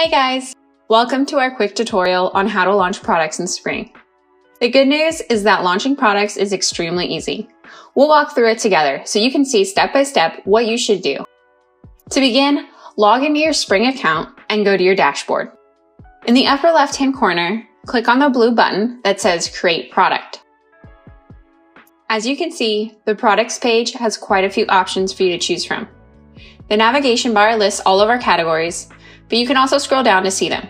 Hey guys! Welcome to our quick tutorial on how to launch products in Spring. The good news is that launching products is extremely easy. We'll walk through it together so you can see step by step what you should do. To begin, log into your Spring account and go to your dashboard. In the upper left-hand corner, click on the blue button that says Create Product. As you can see, the Products page has quite a few options for you to choose from. The navigation bar lists all of our categories, but you can also scroll down to see them.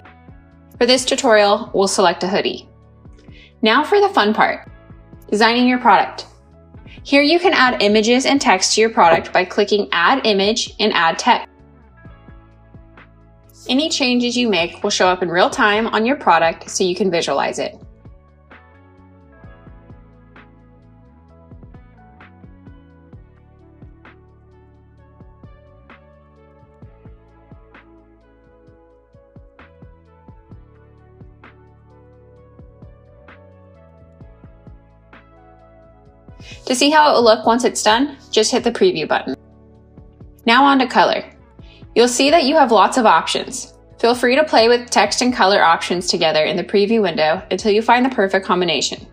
For this tutorial, we'll select a hoodie. Now for the fun part, designing your product. Here you can add images and text to your product by clicking Add Image and Add Text. Any changes you make will show up in real time on your product so you can visualize it. To see how it will look once it's done, just hit the preview button. Now on to color. You'll see that you have lots of options. Feel free to play with text and color options together in the preview window until you find the perfect combination.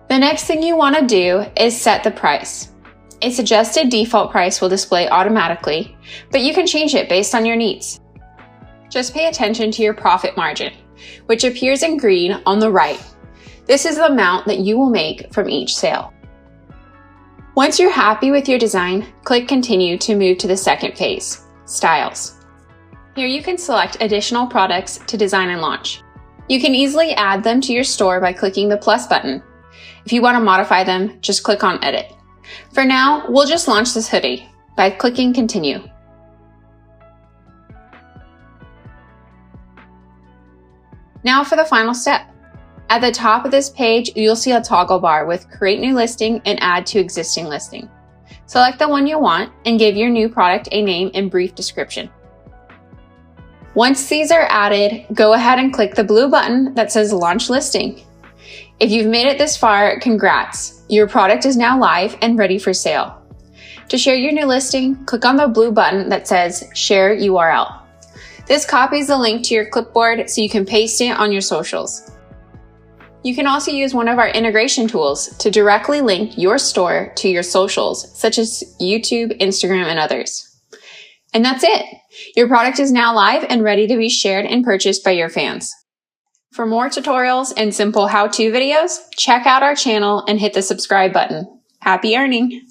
The next thing you want to do is set the price. A suggested default price will display automatically, but you can change it based on your needs. Just pay attention to your profit margin, which appears in green on the right. This is the amount that you will make from each sale. Once you're happy with your design, click Continue to move to the second phase, Styles. Here you can select additional products to design and launch. You can easily add them to your store by clicking the plus button. If you want to modify them, just click on Edit. For now, we'll just launch this hoodie by clicking Continue. Now for the final step. At the top of this page, you'll see a toggle bar with Create New Listing and Add to Existing Listing. Select the one you want and give your new product a name and brief description. Once these are added, go ahead and click the blue button that says Launch Listing. If you've made it this far, congrats! Your product is now live and ready for sale. To share your new listing, click on the blue button that says Share URL. This copies the link to your clipboard so you can paste it on your socials. You can also use one of our integration tools to directly link your store to your socials, such as YouTube, Instagram, and others. And that's it! Your product is now live and ready to be shared and purchased by your fans. For more tutorials and simple how-to videos, check out our channel and hit the subscribe button. Happy earning!